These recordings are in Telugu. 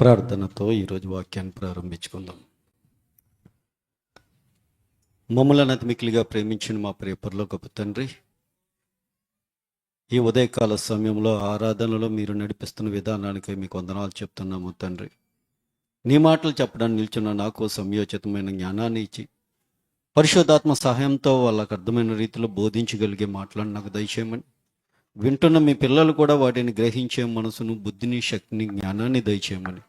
ప్రార్థనతో ఈరోజు వాక్యాన్ని ప్రారంభించుకుందాం. మమ్మల్ని అతి మిక్కిలిగా ప్రేమించిన మా ప్రియ పరలోకపు తండ్రి, ఈ ఉదయకాల సమయంలో ఆరాధనలో మీరు నడిపిస్తున్న విధానానికి మీకు వందనాలు చెప్తున్నాము తండ్రి. నీ మాటలు చెప్పడానికి నిల్చున్న నాకు సంయోచితమైన జ్ఞానాన్ని ఇచ్చి పరిశుద్ధాత్మ సహాయంతో వాళ్ళకు అర్థమైన రీతిలో బోధించగలిగే మాటలను నాకు దయచేయమని, వింటున్న మీ పిల్లలు కూడా వాటిని గ్రహించే మనసును, బుద్ధిని, శక్తిని, జ్ఞానాన్ని దయచేయమని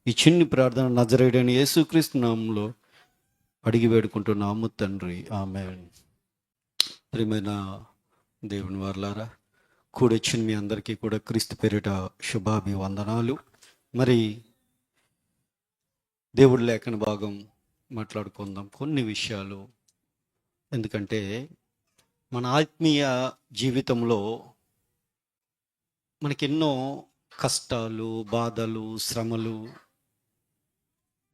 ఈ చిన్ని ప్రార్థన నజరేయుడైన యేసుక్రీస్తు నామంలో అడిగి వేడుకుంటున్నాము తండ్రి, ఆమేన్. ప్రియమైన దేవుని వారలారా, కూడొచ్చిన మీ అందరికీ కూడా క్రీస్తు పేరిట శుభాభివందనాలు. మరి దేవుడి లేఖన భాగం మాట్లాడుకుందాం కొన్ని విషయాలు. ఎందుకంటే మన ఆత్మీయ జీవితంలో మనకెన్నో కష్టాలు, బాధలు, శ్రమలు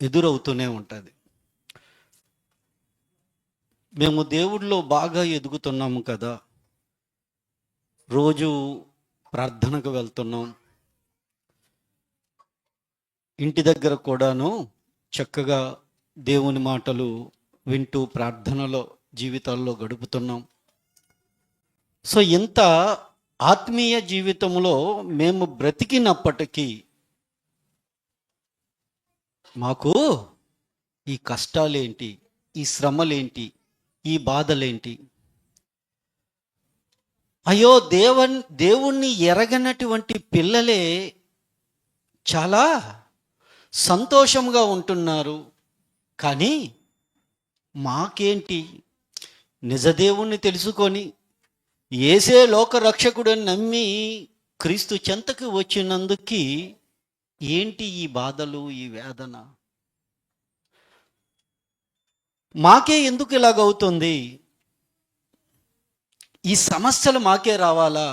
ఎదురవుతూనే ఉంటుంది. మేము దేవుడిలో బాగా ఎదుగుతున్నాము కదా, రోజు ప్రార్థనకు వెళ్తున్నాం, ఇంటి దగ్గర కూడాను చక్కగా దేవుని మాటలు వింటూ ప్రార్థనలో జీవితాల్లో గడుపుతున్నాం. సో ఇంత ఆత్మీయ జీవితంలో మేము బ్రతికినప్పటికీ మాకు ఈ కష్టాలేంటి, ఈ శ్రమలేంటి, ఈ బాధలేంటి? అయ్యో, దేవుణ్ణి ఎరగనటువంటి పిల్లలే చాలా సంతోషంగా ఉంటున్నారు, కానీ మాకేంటి? నిజదేవుణ్ణి తెలుసుకొని యేసే లోక రక్షకుడని నమ్మి క్రీస్తు చెంతకు వచ్చినందుకు ఏంటి ఈ బాధలు, ఈ వేదన? మాకే ఎందుకు ఇలాగవుతుంది? ఈ సమస్యలు మాకే రావాలా?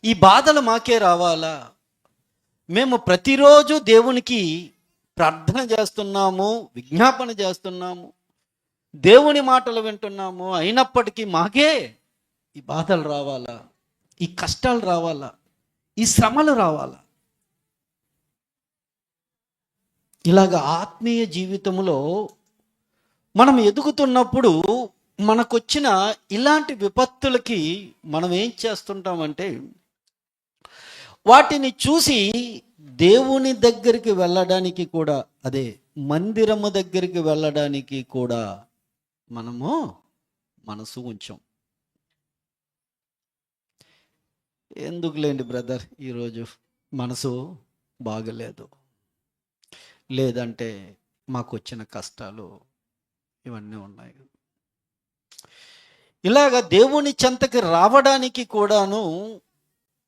ఈ బాధలు మాకే రావాలా? మేము ప్రతిరోజు దేవునికి ప్రార్థన చేస్తున్నాము, విజ్ఞాపన చేస్తున్నాము, దేవుని మాటలు వింటున్నాము, అయినప్పటికీ మాకే ఈ బాధలు రావాలా? ఈ కష్టాలు రావాలా? ఈ శ్రమలు రావాలా? ఇలాగ ఆత్మీయ జీవితంలో మనం ఎదుగుతున్నప్పుడు మనకొచ్చిన ఇలాంటి విపత్తులకి మనం ఏం చేస్తుంటామంటే, వాటిని చూసి దేవుని దగ్గరికి వెళ్ళడానికి కూడా, అదే మందిరము దగ్గరికి వెళ్ళడానికి కూడా మనము మనసు ఉంచాం. ఎందుకులేండి బ్రదర్, ఈరోజు మనసు బాగలేదు, లేదంటే మాకు వచ్చిన కష్టాలు ఇవన్నీ ఉన్నాయి. ఇలాగ దేవుని చెంతకి రావడానికి కూడాను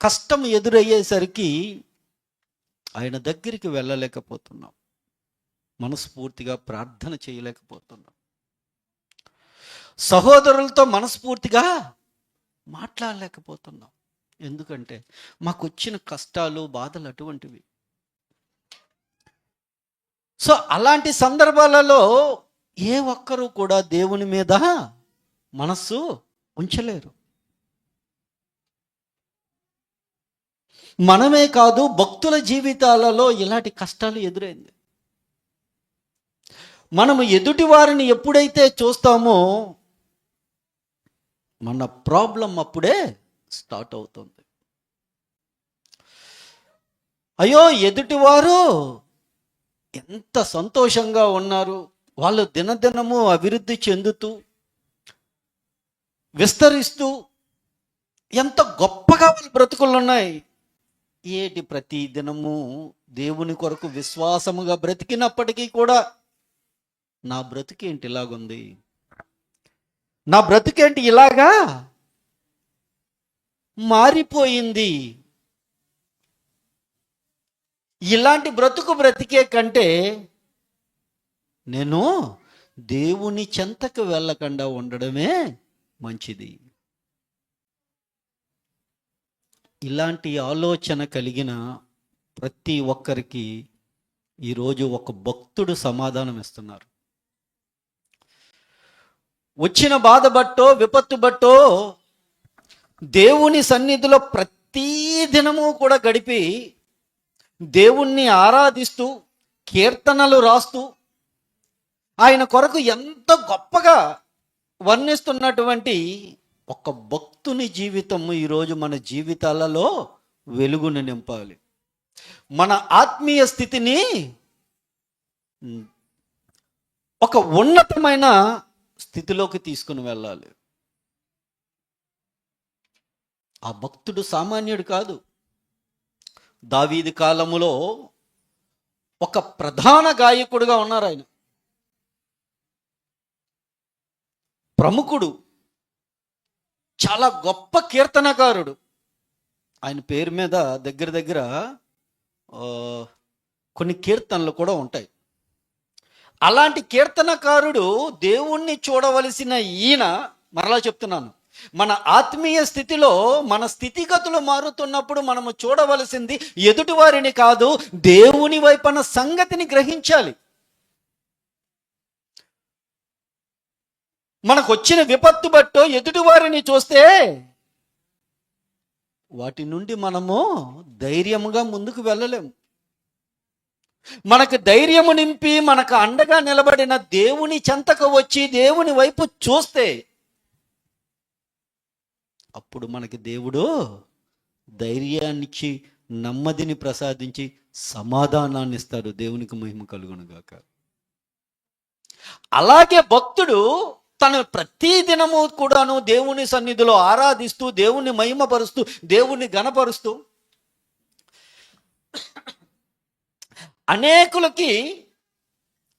కష్టం ఎదురయ్యేసరికి ఆయన దగ్గరికి వెళ్ళలేకపోతున్నాం, మనస్ఫూర్తిగా ప్రార్థన చేయలేకపోతున్నాం, సహోదరులతో మనస్ఫూర్తిగా మాట్లాడలేకపోతున్నాం. ఎందుకంటే మాకు వచ్చిన కష్టాలు, బాధలు అటువంటివి. సో అలాంటి సందర్భాలలో ఏ ఒక్కరూ కూడా దేవుని మీద మనస్సు ఉంచలేరు. మనమే కాదు, భక్తుల జీవితాలలో ఇలాంటి కష్టాలు ఎదురైంది. మనము ఎదుటి వారిని ఎప్పుడైతే చూస్తామో మన ప్రాబ్లం అప్పుడే స్టార్ట్ అవుతుంది. అయ్యో, ఎదుటివారు ఎంత సంతోషంగా ఉన్నారు, వాళ్ళు దినదినము అభివృద్ధి చెందుతూ విస్తరిస్తూ ఎంత గొప్పగా వాళ్ళ బ్రతుకులు ఉన్నాయి. ఏటి ప్రతి దినము దేవుని కొరకు విశ్వాసముగా బ్రతికినప్పటికీ కూడా నా బ్రతికేంటి ఇలాగుంది, నా బ్రతికేంటి ఇలాగా మారిపోయింది? ఇలాంటి బ్రతుకు బ్రతికే కంటే నేను దేవుని చెంతకు వెళ్ళకుండా ఉండడమే మంచిది. ఇలాంటి ఆలోచన కలిగిన ప్రతి ఒక్కరికి ఈరోజు ఒక భక్తుడు సమాధానం ఇస్తున్నారు. వచ్చిన బాధ బట్టో, విపత్తు బట్టో దేవుని సన్నిధిలో ప్రతి దినము కూడా గడిపి దేవుణ్ణి ఆరాధిస్తూ కీర్తనలు రాస్తూ ఆయన కొరకు ఎంత గొప్పగా వర్ణిస్తున్నటువంటి ఒక భక్తుని జీవితము ఈరోజు మన జీవితాలలో వెలుగును నింపాలి. మన ఆత్మీయ స్థితిని ఒక ఉన్నతమైన స్థితిలోకి తీసుకుని వెళ్ళాలి. ఆ భక్తుడు సామాన్యుడు కాదు. దావీదు కాలములో ఒక ప్రధాన గాయకుడుగా ఉన్నారు ఆయన. ప్రముఖుడు, చాలా గొప్ప కీర్తనకారుడు. ఆయన పేరు మీద దగ్గర దగ్గర కొన్ని కీర్తనలు కూడా ఉంటాయి. అలాంటి కీర్తనకారుడు దేవుణ్ణి చూడవలసిన ఈయన, మరలా చెప్తున్నాను, మన ఆత్మీయ స్థితిలో మన స్థితిగతులు మారుతున్నప్పుడు మనము చూడవలసింది ఎదుటివారిని కాదు, దేవుని వైపున సంగతిని గ్రహించాలి. మనకు వచ్చిన విపత్తు బట్టో ఎదుటివారిని చూస్తే వాటి నుండి మనము ధైర్యముగా ముందుకు వెళ్ళలేము. మనకు ధైర్యము నింపి మనకు అండగా నిలబడిన దేవుని చెంతకు వచ్చి దేవుని వైపు చూస్తే అప్పుడు మనకి దేవుడు ధైర్యాన్నిచ్చి నెమ్మదిని ప్రసాదించి సమాధానాన్ని ఇస్తాడు. దేవునికి మహిమ కలుగునుగాక. అలాగే భక్తుడు తను ప్రతి దినము కూడాను దేవుని సన్నిధిలో ఆరాధిస్తూ, దేవుని మహిమపరుస్తూ, దేవుని ఘనపరుస్తూ, అనేకులకి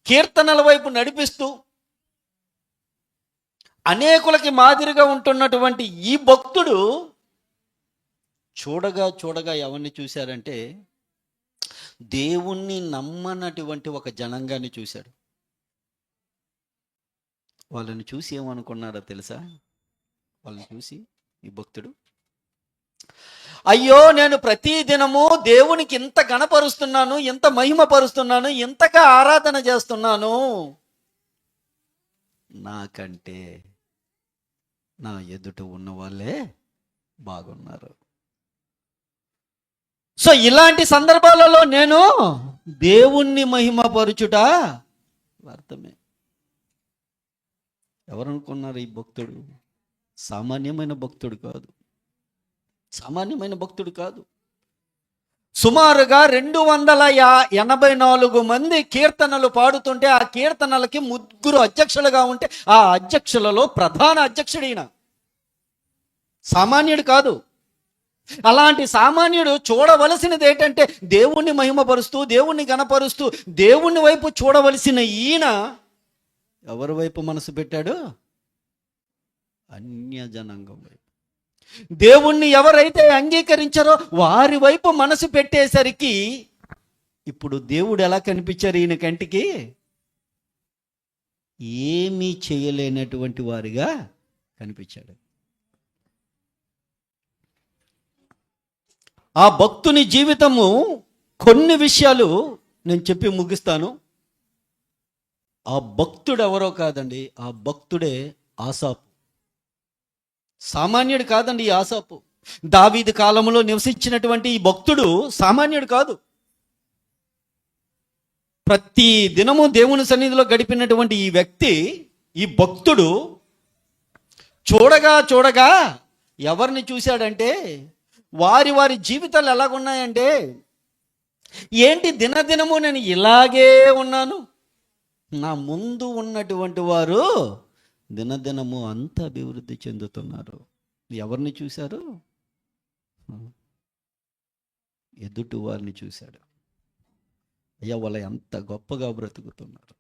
కీర్తనల వైపు నడిపిస్తూ, అనేకులకి మాదిరిగా ఉంటున్నటువంటి ఈ భక్తుడు చూడగా చూడగా ఎవరిని చూశారంటే దేవుణ్ణి నమ్మనటువంటి ఒక జనాంగాన్ని చూశాడు. వాళ్ళని చూసి ఏమనుకున్నారో తెలుసా? వాళ్ళని చూసి ఈ భక్తుడు, అయ్యో నేను ప్రతి దినము దేవునికి ఇంత గణపరుస్తున్నాను, ఇంత మహిమపరుస్తున్నాను, ఇంతగా ఆరాధన చేస్తున్నాను, నాకంటే నా ఎదుట ఉన్న వాళ్ళే బాగున్నారు. సో ఇలాంటి సందర్భాలలో నేను దేవుణ్ణి మహిమపరుచుట వ్యర్థమే. ఎవరనుకున్నారు? ఈ భక్తుడు సామాన్యమైన భక్తుడు కాదు. సామాన్యమైన భక్తుడు కాదు. సుమారుగా 284 మంది కీర్తనలు పాడుతుంటే ఆ కీర్తనలకి 3 అధ్యక్షులుగా ఉంటే ఆ అధ్యక్షులలో ప్రధాన అధ్యక్షుడు ఈయన. సామాన్యుడు కాదు. అలాంటి సామాన్యుడు చూడవలసినది ఏంటంటే దేవుణ్ణి మహిమపరుస్తూ, దేవుణ్ణి గణపరుస్తూ, దేవుణ్ణి వైపు చూడవలసిన ఈయన ఎవరి వైపు మనసు పెట్టాడు? అన్యజనాంగం వైపు. దేవుణ్ణి ఎవరైతే అంగీకరించారో వారి వైపు మనసు పెట్టేసరికి ఇప్పుడు దేవుడు ఎలా కనిపించారు ఈయన కంటికి? ఏమీ చేయలేనటువంటి వారిగా కనిపించాడు. ఆ భక్తుని జీవితము కొన్ని విషయాలు నేను చెప్పి ముగిస్తాను. ఆ భక్తుడు ఎవరో కాదండి, ఆ భక్తుడే ఆసాపు. సామాన్యుడు కాదండి ఈ ఆసాపు. దావీదు కాలంలో నివసించినటువంటి ఈ భక్తుడు సామాన్యుడు కాదు. ప్రతి దినము దేవుని సన్నిధిలో గడిపినటువంటి ఈ వ్యక్తి, ఈ భక్తుడు చూడగా చూడగా ఎవరిని చూశాడంటే వారి వారి జీవితాలు ఎలాగున్నాయంటే, ఏంటి దినదినము నేను ఇలాగే ఉన్నాను, నా ముందు ఉన్నటువంటి వారు దినదినము అంత అభివృద్ధి చెందుతున్నారు. ఎవరిని చూశారు? ఎదుటి వారిని చూశాడు. అయ్యా వాళ్ళ ఎంత గొప్పగా బ్రతుకుతున్నారు.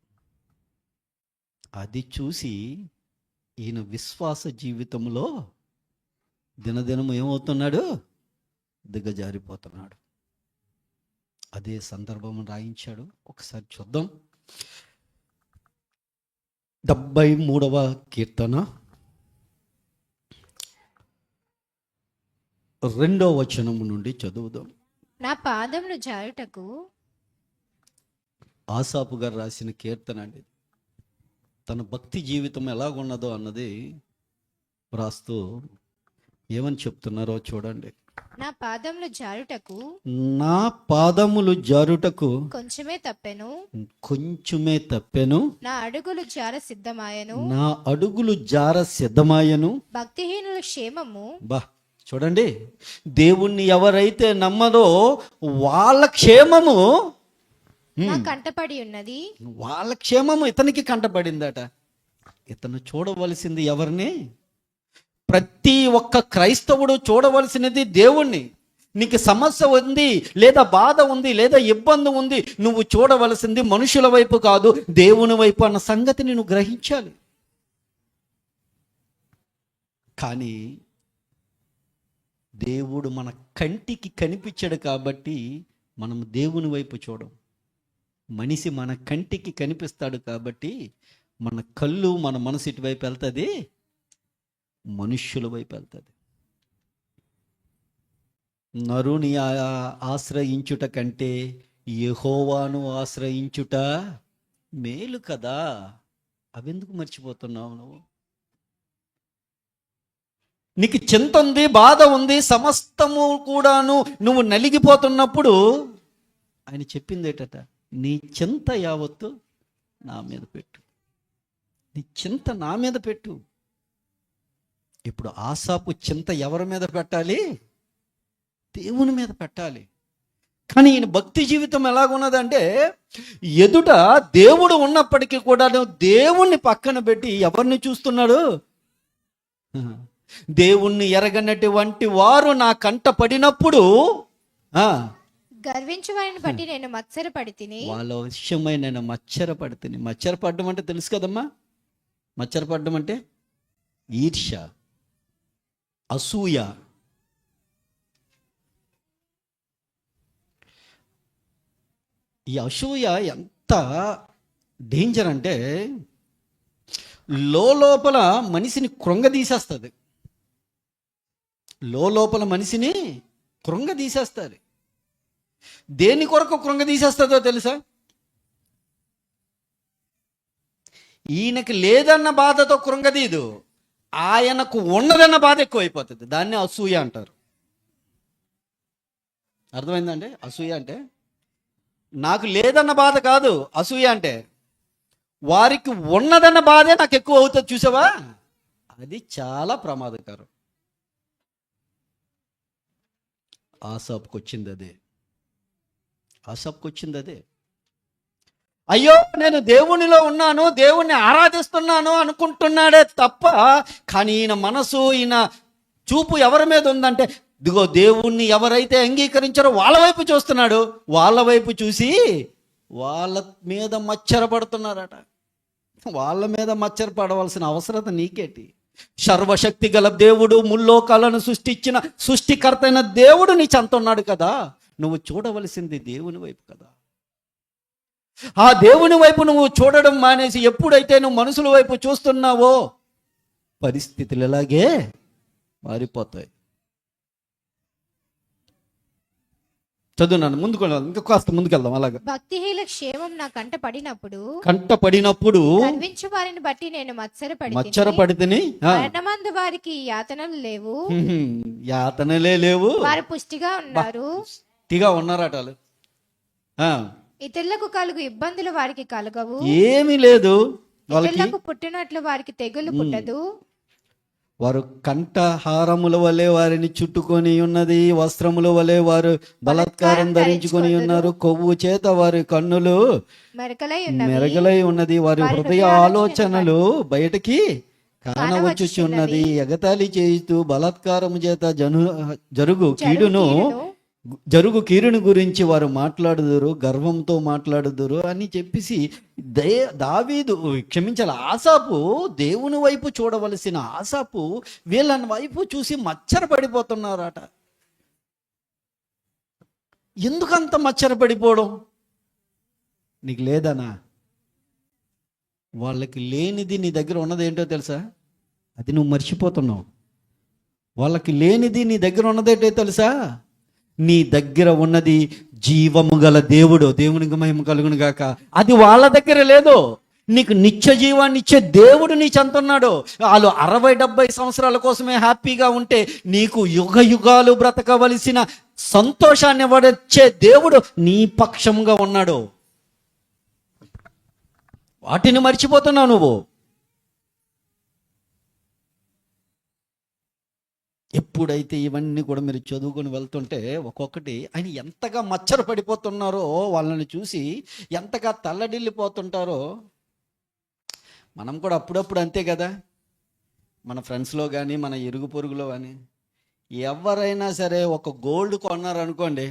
అది చూసి ఈయన విశ్వాస జీవితంలో దినదినము ఏమవుతున్నాడు? దిగజారిపోతున్నాడు. అదే సందర్భం రాయించాడు. ఒకసారి చూద్దాం. 73వ కీర్తన 2వ వచనము నుండి చదువుదాం. నా పాదములు జారుటకు. ఆసాపు గారు రాసిన కీర్తన అండి. తన భక్తి జీవితం ఎలాగున్నదో అన్నది రాస్తూ ఏమని చెప్తున్నారో చూడండి. నా పాదములు జారుటకు నా పాదములు జారుటకు కొంచెమే తప్పెను, కొంచెమే తప్పెను, నా అడుగులు జార సిద్ధమాయను. నా అడుగులు జార సిద్ధమాయను. భక్తిహీనుల క్షేమము బా చూడండి, దేవుణ్ణి ఎవరైతే నమ్మదో వాళ్ళ క్షేమము, నా కంటపడి ఉన్నది. వాళ్ళ క్షేమము ఇతనికి కంటపడిందట. ఇతను చూడవలసింది ఎవరిని? ప్రతి ఒక్క క్రైస్తవుడు చూడవలసినది దేవుణ్ణి. నీకు సమస్య ఉంది, లేదా బాధ ఉంది, లేదా ఇబ్బంది ఉంది, నువ్వు చూడవలసింది మనుషుల వైపు కాదు, దేవుని వైపు అన్న సంగతిని నువ్వు గ్రహించాలి. కానీ దేవుడు మన కంటికి కనిపించాడు కాబట్టి మనం దేవుని వైపు చూడం. మనిషి మన కంటికి కనిపిస్తాడు కాబట్టి మన కళ్ళు, మన మనసు ఇటువైపు వెళ్తుంది, మనుష్యుల వైపు వెళ్తుంది. నరుని ఆశ్రయించుట కంటే యెహోవాను ఆశ్రయించుట మేలు కదా. అవెందుకు మర్చిపోతున్నావు నువ్వు? నీకు చింత ఉంది, బాధ ఉంది, సమస్తము కూడాను నువ్వు నలిగిపోతున్నప్పుడు ఆయన చెప్పింది ఏంటట? నీ చింత యావత్తు నా మీద పెట్టు, నీ చింత నా మీద పెట్టు. ఇప్పుడు ఆసాపు చింత ఎవరి మీద పెట్టాలి? దేవుని మీద పెట్టాలి. కానీ ఈయన భక్తి జీవితం ఎలాగున్నదంటే, ఎదుట దేవుడు ఉన్నప్పటికీ కూడా దేవుణ్ణి పక్కన పెట్టి ఎవరిని చూస్తున్నాడు? దేవుణ్ణి ఎరగనటువంటి వారు నా కంట పడినప్పుడు గర్వించు వారిని బట్టి నేను మత్సరపడి తిని. వాళ్ళ విషయమై నేను మచ్చరపడితిని. మచ్చరపడడం అంటే తెలుసు కదమ్మా. మచ్చరపడడం అంటే ఈర్ష్య, అసూయ. ఈ అసూయ ఎంత డేంజర్ అంటే లోపల మనిషిని కృంగదీసేస్తుంది. లోపల మనిషిని కృంగదీసేస్తుంది. దేని కొరకు కృంగదీసేస్తుందో తెలుసా? ఈయనకి లేదన్న బాధతో కృంగదీదు, ఆయనకు ఉన్నదన్న బాధ ఎక్కువైపోతుంది. దాన్ని అసూయ అంటారు. అర్థమైందండి? అసూయ అంటే నాకు లేదన్న బాధ కాదు. అసూయ అంటే వారికి ఉన్నదన్న బాధే నాకు ఎక్కువ అవుతుంది. చూసావా? అది చాలా ప్రమాదకరం. ఆసాపుకి వచ్చింది అదే. ఆసాపుకి వచ్చింది అదే. అయ్యో నేను దేవునిలో ఉన్నాను, దేవుణ్ణి ఆరాధిస్తున్నాను అనుకుంటున్నాడే తప్ప, కానీ ఈయన మనసు, ఈయన చూపు ఎవరి మీద ఉందంటే, ఇదిగో దేవుణ్ణి ఎవరైతే అంగీకరించారో వాళ్ళ వైపు చూస్తున్నాడు. వాళ్ళ వైపు చూసి వాళ్ళ మీద మచ్చరపడుతున్నారట. వాళ్ళ మీద మచ్చర పడవలసిన అవసరత నీకేటి? సర్వశక్తి గల దేవుడు, ముల్లోకాలను సృష్టించిన సృష్టికర్త అయిన దేవుడు నీ చెంత ఉన్నాడు కదా. నువ్వు చూడవలసింది దేవుని వైపు కదా. ఆ దేవుని వైపు నువ్వు చూడడం మానేసి ఎప్పుడైతే నువ్వు మనుషుల వైపు చూస్తున్నావో పరిస్థితులు ఎలాగే మారిపోతాయి. చదువున్నాను, ముందుకు ఇంకా కాస్త ముందుకెళ్దాం. అలాగా భక్తిహీన క్షేమం నా కంట పడినప్పుడు గర్వించు వారిని బట్టి నేను మచ్చరపడితిని. మరణమందు వారికి యాతనలు లేవు. యాతనలే లేవు, వారు పుష్టిగా ఉన్నారు. పుష్టిగా ఉన్నారట వాళ్ళు. ఇతరులకు కలుగు ఇబ్బందులు వారికి కలగవు. ఏమీ లేదు వాళ్ళకి. ఇతరులకు పుట్టినట్లు వారికి తెగులు పుట్టదు. వారు కంఠహారముల వలె వారిని చుట్టుకొని ఉన్నది, వస్త్రముల వలె వారు బలాత్కారం ధరించుకొని ఉన్నారు. కొవ్వు చేత వారి కన్నులు మెరగలై ఉన్నది, వారి హృదయ ఆలోచనలు బయటికి కానవచ్చుచున్నది. ఎగతాళి చేస్తూ బలాత్కారము చేత జరుగు కీడును గురించి వారు మాట్లాడుదురు, గర్వంతో మాట్లాడుదురు అని చెప్పేసి దావీదు క్షమించాలి, ఆసాపు దేవుని వైపు చూడవలసిన ఆసాపు వీళ్ళని వైపు చూసి మచ్చరపడిపోతున్నారట. ఎందుకంత మచ్చరపడిపోవడం? నీకు లేదనా? వాళ్ళకి లేనిది నీ దగ్గర ఉన్నది ఏంటో తెలుసా? అది నువ్వు మర్చిపోతున్నావు. వాళ్ళకి లేనిది నీ దగ్గర ఉన్నదేంటో తెలుసా? నీ దగ్గర ఉన్నది జీవము గల దేవుడు. దేవునికి మహిమ కలుగును గాక. అది వాళ్ళ దగ్గర లేదు. నీకు నిత్య జీవాన్ని ఇచ్చే దేవుడు నీ చెంత ఉన్నాడు. వాళ్ళు 60-70 సంవత్సరాల కోసమే హ్యాపీగా ఉంటే నీకు యుగ యుగాలు బ్రతకవలసిన సంతోషాన్ని ఇవ్వడొచ్చే దేవుడు నీ పక్షంగా ఉన్నాడు. వాటిని మర్చిపోతున్నావు నువ్వు. ఎప్పుడైతే ఇవన్నీ కూడా మీరు చదువుకొని వెళ్తుంటే ఒక్కొక్కటి ఆయన ఎంతగా మచ్చర పడిపోతున్నారో, వాళ్ళని చూసి ఎంతగా తల్లడిల్లిపోతుంటారో. మనం కూడా అప్పుడప్పుడు అంతే కదా, మన ఫ్రెండ్స్లో కానీ మన ఇరుగు పొరుగులో కానీ ఎవరైనా సరే ఒక గోల్డ్ కొన్నారనుకోండి,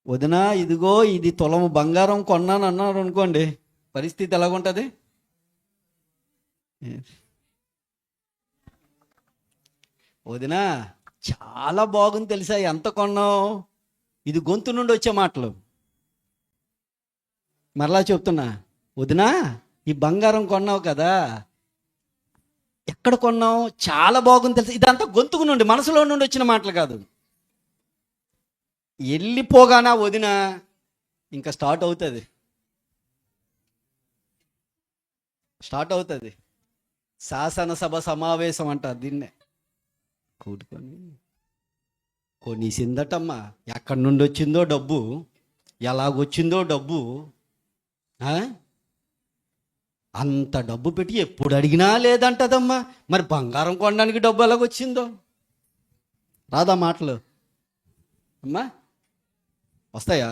వదినా ఇదిగో ఇది తులము బంగారం కొన్నాను అన్నారు అనుకోండి, పరిస్థితి ఎలాగుంటుంది? వదినా చాలా బాగుంది తెలుసా, ఎంత కొన్నావు? ఇది గొంతు నుండి వచ్చే మాటలు. మరలా చెప్తున్నా, వదినా ఈ బంగారం కొన్నావు కదా, ఎక్కడ కొన్నావు? చాలా బాగుంది తెలుసా. ఇదంతా గొంతుకు నుండి, మనసులో నుండి వచ్చిన మాటలు కాదు. వెళ్ళిపోగానా వదిన ఇంకా స్టార్ట్ అవుతుంది శాసనసభ సమావేశం అంటారు దీన్నే. కూడుకొని కొనిసిందటమ్మా, ఎక్కడి నుండి వచ్చిందో డబ్బు, ఎలాగొచ్చిందో డబ్బు, అంత డబ్బు పెట్టి ఎప్పుడు అడిగినా లేదంటదమ్మా. మరి బంగారం కొనడానికి డబ్బు ఎలాగొచ్చిందో? రాదా మాటలు అమ్మా? వస్తాయా?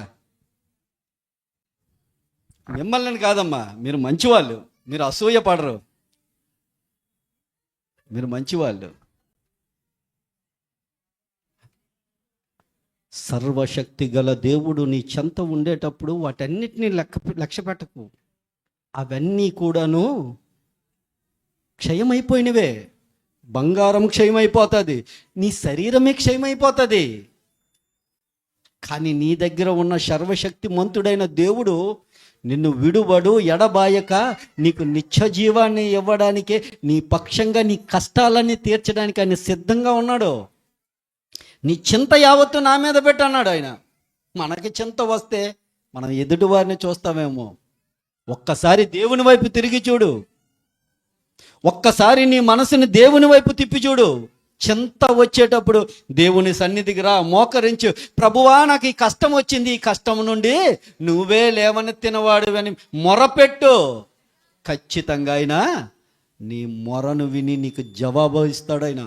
మిమ్మల్ని కాదమ్మా, మీరు మంచివాళ్ళు, మీరు అసూయ పడరు, మీరు మంచివాళ్ళు. సర్వశక్తి గల దేవుడు నీ చెంత ఉండేటప్పుడు వాటన్నిటినీ లక్ష్య పెట్టకు. అవన్నీ కూడాను క్షయమైపోయినవే. బంగారం క్షయమైపోతుంది, నీ శరీరమే క్షయమైపోతుంది. కానీ నీ దగ్గర ఉన్న సర్వశక్తిమంతుడైన దేవుడు నిన్ను విడువడు, ఎడబాయక నీకు నిత్య జీవాన్ని ఇవ్వడానికే, నీ పక్షంగా నీ కష్టాలన్నీ తీర్చడానికి ఆయన సిద్ధంగా ఉన్నాడు. నీ చింత యావత్తు నా మీద పెట్టన్నాడు ఆయన. మనకి చింత వస్తే మనం ఎదుటి వారిని చూస్తామేమో. ఒక్కసారి దేవుని వైపు తిరిగి చూడు, ఒక్కసారి నీ మనసుని దేవుని వైపు తిప్పి చూడు. చింత వచ్చేటప్పుడు దేవుని సన్నిధికి రా, మోకరించు. ప్రభువా నాకు ఈ కష్టం వచ్చింది, ఈ కష్టం నుండి నువ్వే లేవనెత్తినవాడు అని మొరపెట్టు. ఖచ్చితంగా ఆయన నీ మొరను విని నీకు జవాబు ఇస్తాడు. ఆయన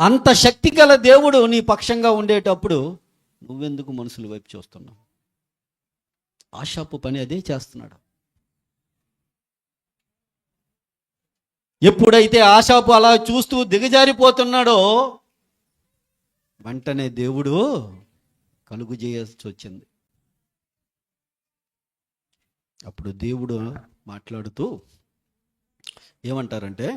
అంత శక్తి గల దేవుడు నీ పక్షంగా ఉండేటప్పుడు నువ్వెందుకు మనుషుల వైపు చూస్తున్నావు? ఆశాపు పని అదే చేస్తున్నాడు. ఎప్పుడైతే ఆశాపు అలా చూస్తూ దిగజారిపోతున్నాడో వెంటనే దేవుడు కలుగు చేయాల్సి వచ్చింది. అప్పుడు దేవుడు మాట్లాడుతూ ఏమంటారంటే,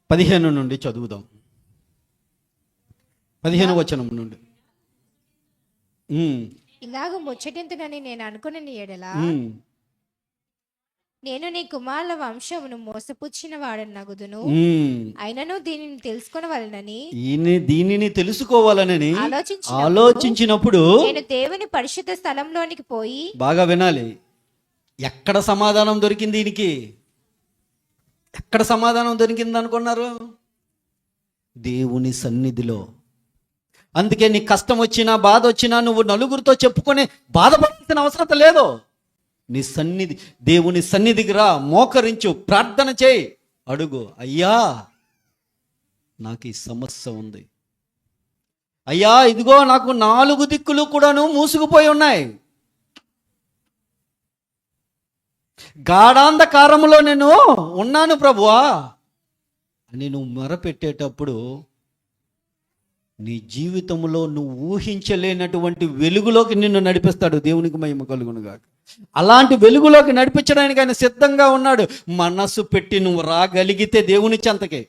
15 నుండి చదువుదాం. 15వ వచనం నుండి. ఇలాగ ముచ్చటింతునని నేను అనుకుని ఎడలా నేను నీ కుమారుల వంశమును మోసపుచ్చిన వాడనగుదును. అయినను దీనిని తెలుసుకోవాలని ఆలోచించినప్పుడు నేను దేవుని పరిశుద్ధ స్థలంలోనికి పోయి. బాగా వినాలి, ఎక్కడ సమాధానం దొరికింది దీనికి? ఎక్కడ సమాధానం దొరికింది అనుకున్నారు? దేవుని సన్నిధిలో. అందుకే నీ కష్టం వచ్చినా బాధ వచ్చినా నువ్వు నలుగురితో చెప్పుకొని బాధపడాల్సిన అవసరం లేదు. నీ సన్నిధి, దేవుని సన్నిధికి రా, మోకరించు, ప్రార్థన చేయి, అడుగు. అయ్యా నాకు ఈ సమస్య ఉంది, అయ్యా ఇదిగో నాకు 4 దిక్కులు కూడాను మూసుకుపోయి ఉన్నాయి, గాఢాంధకారములో నేను ఉన్నాను ప్రభువా అని నువ్వు మొరపెట్టేటప్పుడు నీ జీవితంలో నువ్వు ఊహించలేనటువంటి వెలుగులోకి నిన్ను నడిపిస్తాడు. దేవునికి మహిమ కలుగునుగాక. అలాంటి వెలుగులోకి నడిపించడానికి ఆయన సిద్ధంగా ఉన్నాడు. మనసు పెట్టి నువ్వు రాగలిగితే దేవుని చెంతకే.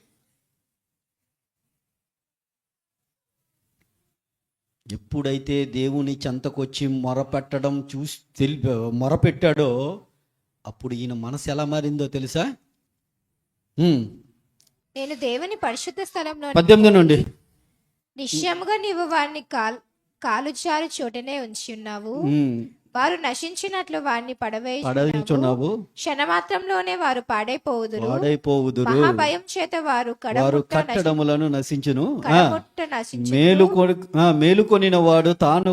ఎప్పుడైతే దేవుని చెంతకొచ్చి మొరపెట్టడం మొరపెట్టాడో అప్పుడు ఈయన మనసు ఎలా మారిందో తెలుసా? నేను దేవుని పరిశుద్ధ స్థలంలో 18 నుండి నిశ్చయముగా నీవు వారిని కాలు జారు చోటనే ఉంచి ఉన్నావు. వారు నశించినట్లు వారిని పడవేయుచున్నావు. క్షణమాత్రంలోనే వారు పాడైపోవుదురు. మహాభయం చేత వారు కట్టడములను నశించును. నశించును. మేలుకొనిన వాడు తాను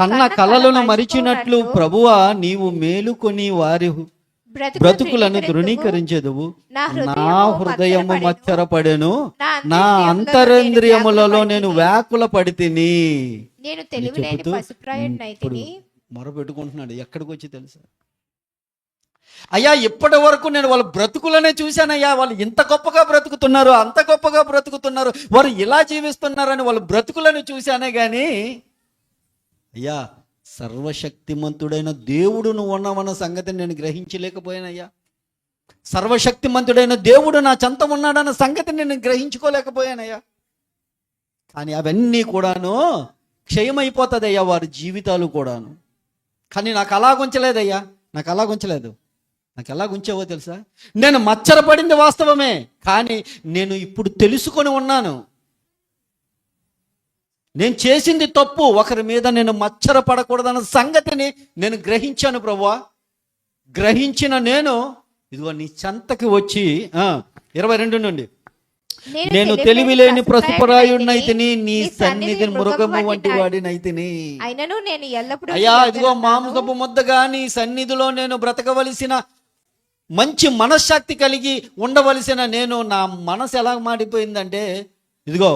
కన్న కలలను మరిచినట్లు ప్రభువా నీవు మేలుకొని వారి బ్రతుకులను తృణీకరించెదవు. నా హృదయము మచ్చరపడెను, నా అంతరేంద్రియములలో నేను వ్యాకుల పడితిని. నేను తెలివిలేని పశుప్రాయుడినైతిని. మొరపెట్టుకుంటున్నాడు. ఎక్కడికి వచ్చి తెలుసా? అయ్యా ఇప్పటి వరకు నేను వాళ్ళ బ్రతుకులనే చూశానయ్యా. వాళ్ళు ఇంత గొప్పగా బ్రతుకుతున్నారు, అంత గొప్పగా బ్రతుకుతున్నారు, వారు ఇలా జీవిస్తున్నారని వాళ్ళ బ్రతుకులను చూశానే గాని అయ్యా సర్వశక్తిమంతుడైన దేవుడు నువ్వు ఉన్నావన్న సంగతిని నేను గ్రహించలేకపోయానయ్యా. సర్వశక్తిమంతుడైన దేవుడు నా చెంత ఉన్నాడన్న సంగతిని నేను గ్రహించుకోలేకపోయానయ్యా. కానీ అవన్నీ కూడాను క్షయమైపోతుందయ్యా, వారి జీవితాలు కూడాను. కానీ నాకు అలాగుంచలేదయ్యా, నాకు ఎలాగుంచావో తెలుసా? నేను మచ్చరపడింది వాస్తవమే, కానీ నేను ఇప్పుడు తెలుసుకొని ఉన్నాను. నేను చేసింది తప్పు, ఒకరి మీద నేను మచ్చర పడకూడదన్న సంగతిని నేను గ్రహించాను ప్రభువా. గ్రహించిన నేను ఇదిగో నీ చెంతకి వచ్చి 22 నుండి నేను తెలివిలేని పశుప్రాయుడినైతిని, నీ సన్నిధి మృగము వంటి వాడినైతిని. అయ్యా ఇదిగో మాంసపు ముద్దగా నీ సన్నిధిలో నేను బ్రతకవలసిన మంచి మనశ్శక్తి కలిగి ఉండవలసిన నేను, నా మనసు ఎలా మారిపోయిందంటే ఇదిగో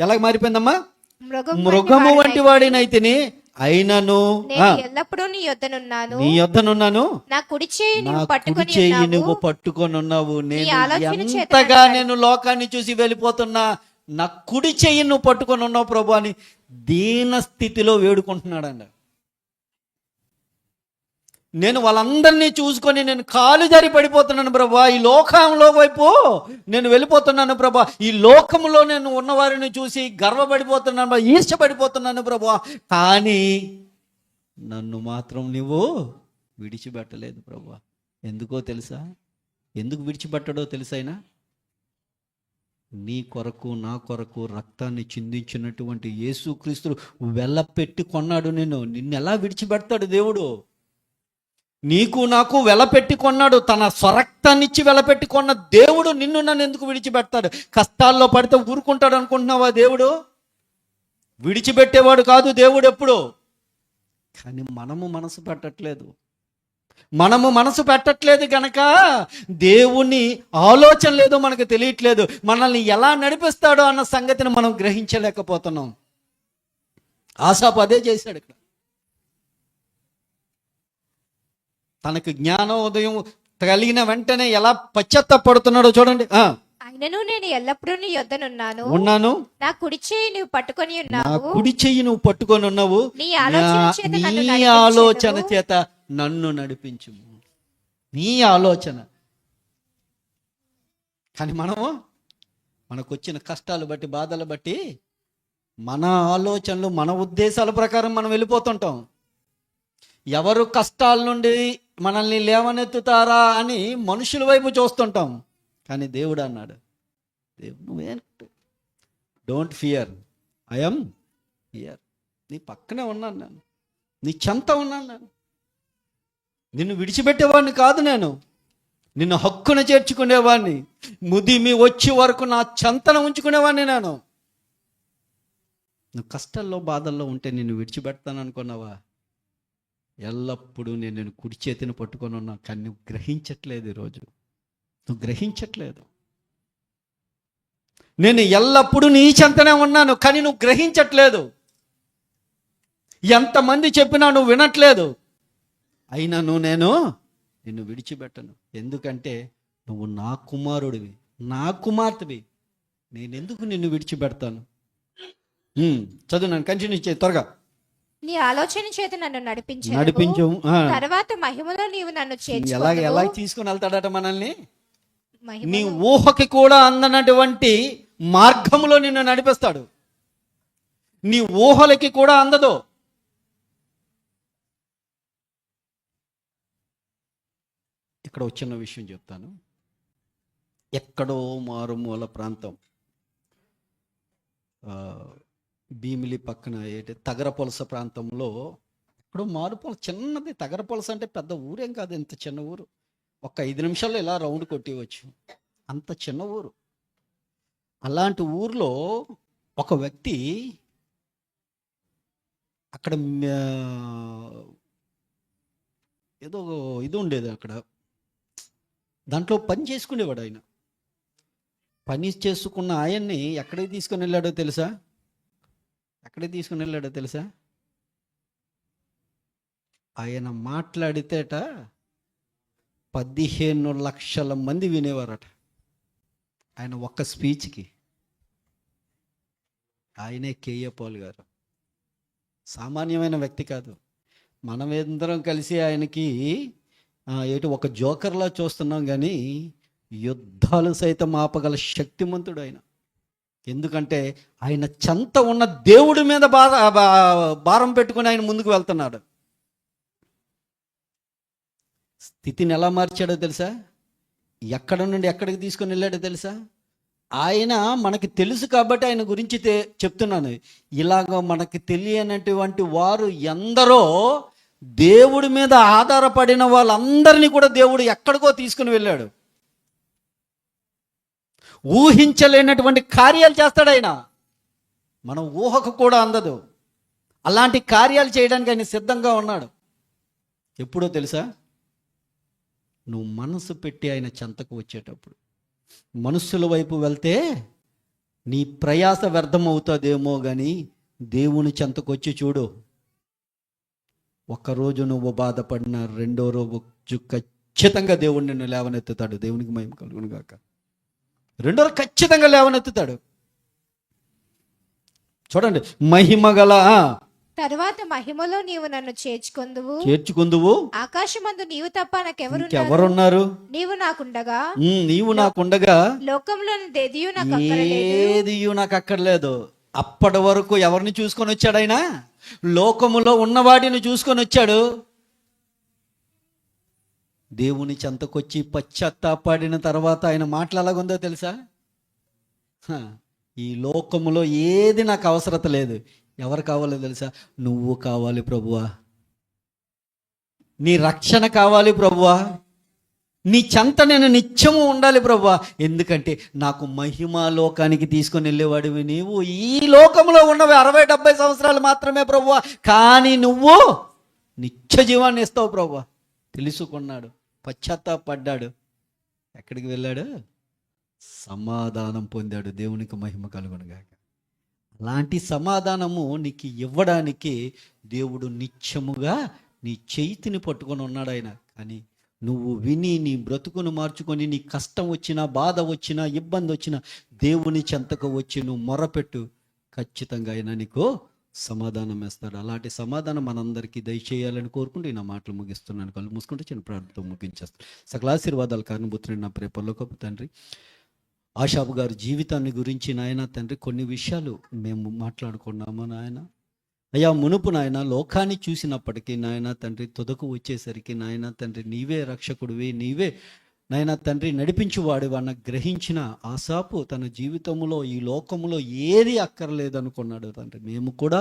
ఎలా మారిపోయిందమ్మా, మృగము వంటి వాడినైతిని. అయినను ఎల్లప్పుడూ నీ యొద్దనున్నాను, నా కుడి చేయి నువ్వు పట్టుకొని ఉన్నావు. నేను ఎంతగా నేను లోకాన్ని చూసి వెళ్ళిపోతున్నా, నా కుడి చెయ్యి నువ్వు పట్టుకొని ఉన్నావు ప్రభు అని దీన స్థితిలో వేడుకుంటున్నాడండి. నేను వాళ్ళందరినీ చూసుకొని నేను కాలు జారి పడిపోతున్నాను ప్రభా, ఈ లోకంలో వైపు నేను వెళ్ళిపోతున్నాను ప్రభా, ఈ లోకంలో నేను ఉన్నవారిని చూసి గర్వపడిపోతున్నాను, ఈర్ష్యపడిపోతున్నాను ప్రభా. కానీ నన్ను మాత్రం నువ్వు విడిచిపెట్టలేదు ప్రభా. ఎందుకో తెలుసా? ఎందుకు విడిచిపెట్టడో తెలుసైనా? నీ కొరకు నా కొరకు రక్తాన్ని చిందించినటువంటి యేసుక్రీస్తు వెలపెట్టి కొన్నాడు. నిన్ను ఎలా విడిచిపెడతాడు దేవుడు? నీకు నాకు వెలపెట్టి కొన్నాడు, తన స్వరక్తాన్నిచ్చి వెలపెట్టి కొన్న దేవుడు నిన్ను నన్ను ఎందుకు విడిచిపెడతాడు? కష్టాల్లో పడితే ఊరుకుంటాడు అనుకుంటున్నావా? దేవుడు విడిచిపెట్టేవాడు కాదు దేవుడు ఎప్పుడు. కానీ మనము మనసు పెట్టట్లేదు కనుక దేవుని ఆలోచన లేదో మనకు తెలియట్లేదు. మనల్ని ఎలా నడిపిస్తాడో అన్న సంగతిని మనం గ్రహించలేకపోతున్నాం. ఆసాపు అదే చేశాడు. ఇక్కడ తనకు జ్ఞానం ఉదయం కలిగిన వెంటనే ఎలా పశ్చాత్తాపడుతున్నాడో చూడండి. అయినను నేను ఎల్లప్పుడూ నీ యొద్దనున్నాను, నా కుడి చెయ్యి నువ్వు పట్టుకొని ఉన్నావు, నీ ఆలోచన చేత నన్ను నడిపించు. నీ ఆలోచన. కానీ మనకు వచ్చిన కష్టాలు బట్టి, బాధలు బట్టి మన ఆలోచనలు, మన ఉద్దేశాల ప్రకారం మనం వెళ్ళిపోతుంటాం. ఎవరు కష్టాల నుండి మనల్ని లేవనెత్తుతారా అని మనుషుల వైపు చూస్తుంటాం. కానీ దేవుడు అన్నాడు, డోంట్ ఫియర్, ఐఎమ్ హియర్. నీ పక్కనే ఉన్నాను, నేను నీ చెంత ఉన్నాను. నేను నిన్ను విడిచిపెట్టేవాడిని కాదు, నేను నిన్ను హక్కున చేర్చుకునేవాడిని, ముదిమి వచ్చే వరకు నా చెంతన ఉంచుకునేవాడిని. నువ్వు కష్టాల్లో బాధల్లో ఉంటే నిన్ను విడిచిపెడతాను అనుకున్నావా? ఎల్లప్పుడూ నేను కుడి చేతిని పట్టుకొని ఉన్నా. కానీ నువ్వు గ్రహించట్లేదు. ఈరోజు నువ్వు గ్రహించట్లేదు. నేను ఎల్లప్పుడూ నీ చెంతనే ఉన్నాను, కానీ నువ్వు గ్రహించట్లేదు. ఎంతమంది చెప్పినా నువ్వు వినట్లేదు. అయినను నేను నిన్ను విడిచిపెట్టను. ఎందుకంటే నువ్వు నా కుమారుడివి, నా కుమార్తెవి. నేనెందుకు నిన్ను విడిచిపెడతాను? చదువు, నన్ను కంటిన్యూ చేయి త్వరగా. నీ ఆలోచన చేత నన్ను నడిపించు. తర్వాత మహిమలో నీవు నన్ను చేర్చుకొనుము. ఎలా తీసుకుని వెళ్తాడట మనల్ని? నీ ఊహకి కూడా అందనటువంటి మార్గంలో నిన్ను నడిపిస్తాడు. నీ ఊహలకి కూడా అందదు. ఇక్కడ వచ్చిన విషయం చెప్తాను. ఎక్కడో మారుమూల ప్రాంతం, భీమిలి పక్కన తగరపొలస ప్రాంతంలో ఇప్పుడు మారుపొలస చిన్నది. తగరపొలస అంటే పెద్ద ఊరేం కాదు, ఇంత చిన్న ఊరు. ఒక 5 నిమిషాల్లో ఇలా రౌండ్ కొట్టేవచ్చు, అంత చిన్న ఊరు. అలాంటి ఊర్లో ఒక వ్యక్తి అక్కడ ఏదో ఇది ఉండేది అక్కడ, దాంట్లో పని చేసుకునేవాడు ఆయన. పని చేసుకున్న ఆయన్ని ఎక్కడికి తీసుకుని వెళ్ళాడో తెలుసా? ఎక్కడికి తీసుకుని వెళ్ళాడో తెలుసా? ఆయన మాట్లాడితేట 15 లక్షల మంది వినేవారట ఆయన ఒక్క స్పీచ్కి. ఆయనే కేఏ పాల్ గారు. సామాన్యమైన వ్యక్తి కాదు. మనమేందరం కలిసి ఆయనకి ఒక జోకర్లా చూస్తున్నాం, కానీ యుద్ధాలు సైతం ఆపగల శక్తిమంతుడు ఆయన. ఎందుకంటే ఆయన చెంత ఉన్న దేవుడి మీద భారం పెట్టుకుని ఆయన ముందుకు వెళ్తున్నాడు. స్థితిని ఎలా మార్చాడో తెలుసా? ఎక్కడ నుండి ఎక్కడికి తీసుకొని వెళ్ళాడో తెలుసా? ఆయన మనకి తెలుసు కాబట్టి ఆయన గురించి చెప్తున్నాను. ఇలాగ మనకి తెలియనటువంటి వారు ఎందరో దేవుడి మీద ఆధారపడిన వాళ్ళందరినీ కూడా దేవుడు ఎక్కడికో తీసుకుని వెళ్ళాడు. ఊహించలేనటువంటి కార్యాలు చేస్తాడు ఆయన, మనం ఊహకు కూడా అందదు. అలాంటి కార్యాలు చేయడానికి ఆయన సిద్ధంగా ఉన్నాడు. ఎప్పుడో తెలుసా? నువ్వు మనసు పెట్టి ఆయన చెంతకు వచ్చేటప్పుడు. మనుషుల వైపు వెళ్తే నీ ప్రయాస వ్యర్థం అవుతుందేమో, కానీ దేవుని చెంతకు వచ్చి చూడు. ఒక్కరోజు నువ్వు బాధపడిన రెండో రోజు ఖచ్చితంగా దేవుడు నిన్ను లేవనెత్తుతాడు. దేవునికి మహిమ కలుగును గాక. రెండో రోజు ఖచ్చితంగా లేవనెత్తుతాడు. చూడండి, మహిమ గల తరువాత మహిమలో నీవు నన్ను చేర్చుకుందువు. ఆకాశమందు నీవు తప్ప నాకెవరున్నారు? నీవు నాకుండగా లోకంలో ఏదియు నాకు అక్కర్లేదు. అప్పటి వరకు ఎవరిని చూసుకొని వచ్చాడు ఆయన? లోకములో ఉన్నవాడిని చూసుకొని వచ్చాడు. దేవుని చెంతకొచ్చి పశ్చాత్తాపడిన తర్వాత ఆయన మాటలు ఎలాగుందో తెలుసా? ఈ లోకములో ఏది నాకు అవసరత లేదు. ఎవరు కావాలో తెలుసా? నువ్వు కావాలి ప్రభువా, నీ రక్షణ కావాలి ప్రభువా, నీ చెంత నేను నిత్యము ఉండాలి ప్రభువా. ఎందుకంటే నాకు మహిమా లోకానికి తీసుకొని వెళ్ళేవాడివి నీవు. ఈ లోకంలో ఉన్నవి 60-70 సంవత్సరాలు మాత్రమే ప్రభువా, కానీ నువ్వు నిత్య జీవాన్ని ఇస్తావు ప్రభువా. తెలుసుకున్నాడు, పశ్చాత్తాపడ్డాడు. ఎక్కడికి వెళ్ళాడు? సమాధానం పొందాడు. దేవునికి మహిమ కలుగునుగాక. అలాంటి సమాధానము నీకు ఇవ్వడానికి దేవుడు నిత్యముగా నీ చేతిని పట్టుకొని ఉన్నాడు ఆయన. కానీ నువ్వు విని నీ బ్రతుకును మార్చుకొని, నీ కష్టం వచ్చినా, బాధ వచ్చినా, ఇబ్బంది వచ్చినా దేవుని చెంతకు వచ్చి నువ్వు మొరపెట్టు, ఖచ్చితంగా ఆయన నీకు సమాధానం వేస్తాడు. అలాంటి సమాధానం మనందరికీ దయచేయాలని కోరుకుంటూ నా మాటలు ముగిస్తున్నాను. కళ్ళు మూసుకుంటే చిన్న ప్రార్థనతో ముగించేస్తాను. సకల ఆశీర్వాదాలు కారణభూతుని నా ప్రియ పరలోకపు తండ్రి, ఆషాబు గారి జీవితాన్ని గురించి నాయన తండ్రి కొన్ని విషయాలు మేము మాట్లాడుకున్నాము నాయన. అయ్యా, మునుపు నాయన లోకాన్ని చూసినప్పటికీ నాయన తండ్రి తుదకు వచ్చేసరికి నాయన తండ్రి నీవే రక్షకుడివి, నీవే నాయన తండ్రి నడిపించువాడు అన్న గ్రహించిన ఆసాపు తన జీవితంలో ఈ లోకములో ఏది అక్కర్లేదు అనుకున్నాడు తండ్రి. మేము కూడా